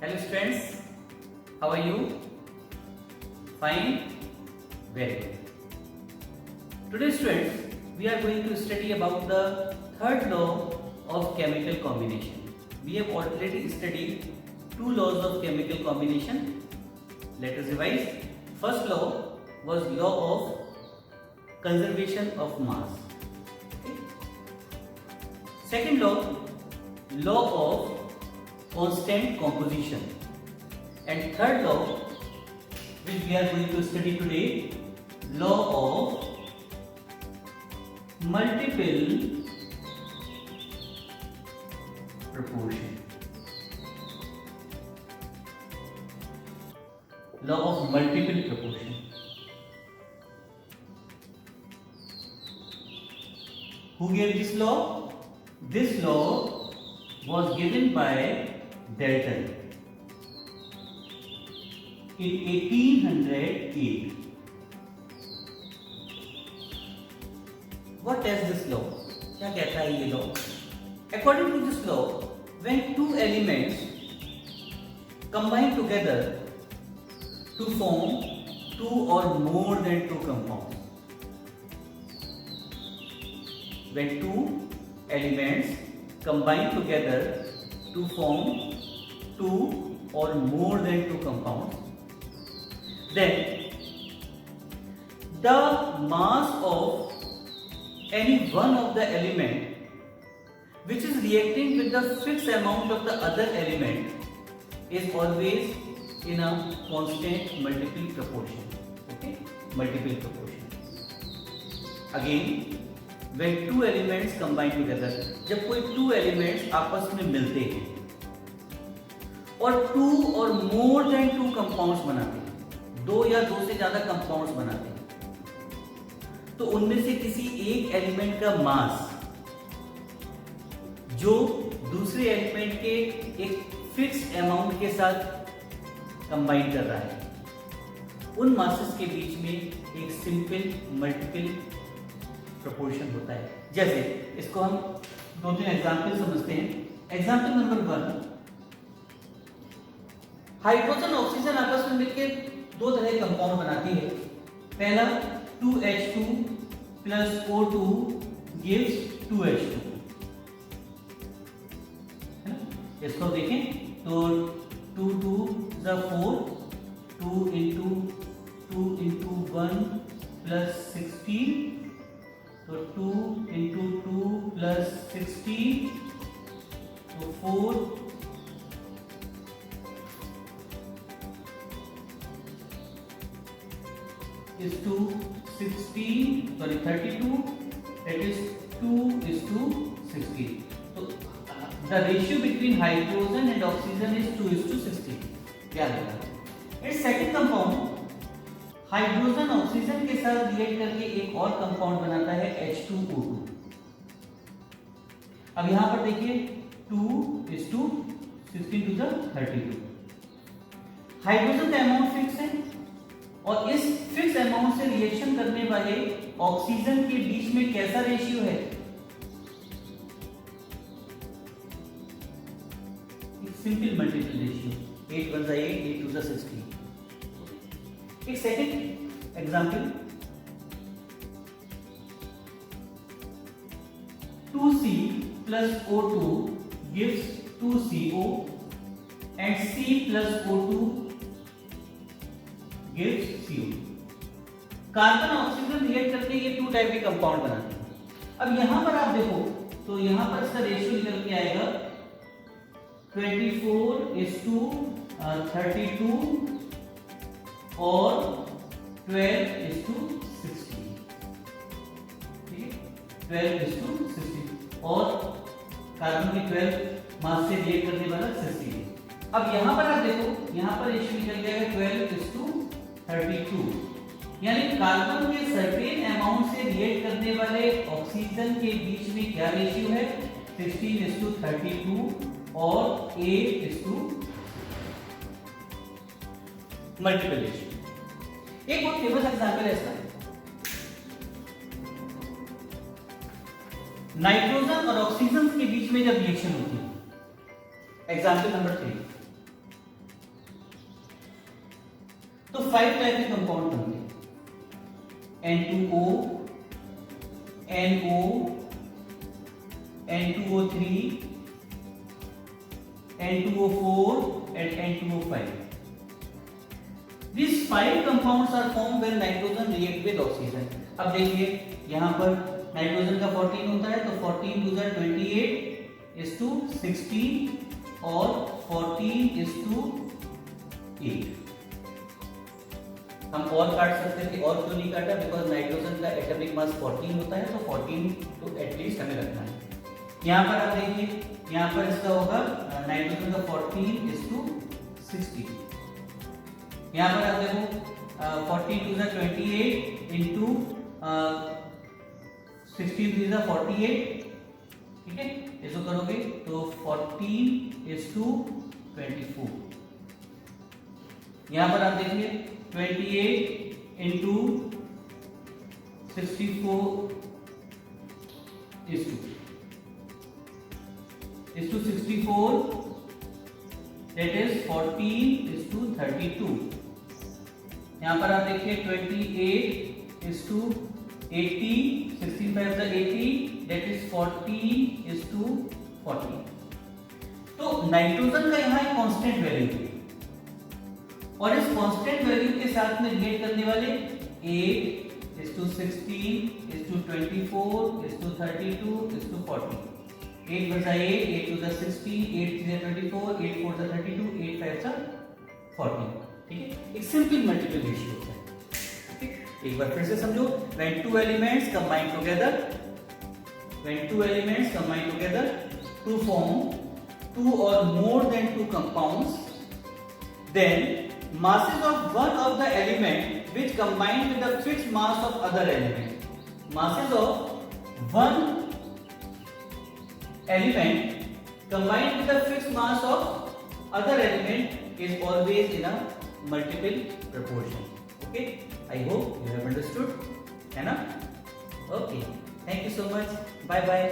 Hello students, how are you? Fine? Very good. Today students, we are going to study about the third law of chemical combination. We have already studied two laws of chemical combination. Let us revise. First law was law of conservation of mass. Okay. Second law of constant composition, and third law which we are going to study today, law of multiple proportion. Law of multiple proportion. Who gave this law? This law was given by Dalton in 1808. What does this law? क्या कहता है ये law? According to this law, when two elements combine together to form two or more than two compounds, when two elements combine together to form two or more than two compounds, then the mass of any one of the element which is reacting with the fixed amount of the other element is always in a constant multiple proportion. Okay, multiple proportion. Again, when two elements combine together, जब कोई two elements आपस में मिलते हैं और two और more than two compounds बनाते हैं, दो या दो से ज्यादा compounds बनाते हैं, तो उनमें से किसी एक एलिमेंट का मास जो दूसरे एलिमेंट के एक फिक्स्ड अमाउंट के साथ कंबाइन कर रहा है, उन मासेस के बीच में एक सिंपल मल्टीपल प्रोपोर्शन होता है. जैसे इसको हम दो तीन एग्जांपल समझते हैं. एग्जांपल नंबर 1, हाइड्रोजन ऑक्सीजन आपस में मिलकर दो तरह के कंपाउंड बनाती है. पहला 2H2 plus O2 gives 2H2. है ना? इसको देखें तो 2 2 is 4, 2 into 1 plus 16, तो 2 into 2 plus 16, तो 4 is to 16, sorry 32, that is 2 is to 16. So the ratio between hydrogen and oxygen is 2 is to 16. क्या लगा? Its second compound hydrogen oxygen के साथ रिएक्ट करके एक और कंपाउंड बनाता है H2O2. अब यहां पर देखिए 2 is to 16 to the 32. Hydrogen का अमाउंट फिक्स है और इस फिक्स अमाउंट से रिएक्शन करने वाले ऑक्सीजन के बीच में कैसा रेशियो है? Simple multiple ratio, 8 1 8, 8 2 16. एक second example, 2C plus O2 gives 2CO and C plus O2 gives CO. Carbon oxygen react करके ये टू टाइप के कंपाउंड बनाते हैं. अब यहां पर आप देखो तो यहां पर इसका रेशियो निकल के आएगा 24 is to 32 और 12 is to 16. ठीक है, 12 is to 16 और कार्बन की 12 मास से रिएक्ट करने वाला 16. अब यहां पर आप देखो, यहां पर रेशियो निकल जाएगा 12 is to 32, यानी कार्बन के सर्टेन अमाउंट से रिएक्ट करने वाले ऑक्सीजन के बीच में क्या रेशियो है? 16 is to 32 और 8 is to मल्टीपल रेशियो. एक बहुत फेमस एग्जांपल है इसका, नाइट्रोजन और ऑक्सीजन के बीच में जब रिएक्शन होती है. एग्जांपल नंबर 3, 5 टाइप के कंपाउंड बनते हैं, N2O, NO, N2O3, N2O4 and N2O5. These 5 compounds are formed when nitrogen react with oxygen. अब देखिए यहाँ पर नाइट्रोजन का 14 होता है, तो 14 टू द 28 is to 16 और 14 is to 8. हम और काट सकते थे, और क्यों नहीं काटा? बिकॉज नाइट्रोजन का एटॉमिक मास 14 होता है, तो 14 तो एटलीस्ट हमें रखना है। यहाँ पर आप देखिए, यहाँ पर इसका होगा नाइट्रोजन का 14 is to 60। यहाँ पर आप देखो 14 to the 28 into 16 to the 48, ठीक है, इसको करोगे तो 14 is to 24। यहाँ पर आप देखिए 28 into 64 is to 64, that is 14 is to 32। यहाँ पर आप देखिए 28 is to 80, 16 5 the 80, that is 14 is to 40। तो नाइट्रोजन का यहाँ एक कांस्टेंट वैल्यू है, और इस कांस्टेंट वैल्यू के साथ में रिलेट करने वाले 8 is to 16 is to 24 is to 32 is to 40। 8 बचा 8 to the 16, 8 to the 24, 8 4 the 32, 8 5 the 40। ठीक है, एक सिंपल मल्टीपल रेशियो होता है। ठीक, एक बार फिर से समझो, when two elements combine together to form two or more than two compounds, then masses of one of the element which combine with the fixed mass of other element, masses of one element combined with the fixed mass of other element is always in a multiple proportion। Okay, I hope you have understood, है ना? Okay, thank you so much, bye bye।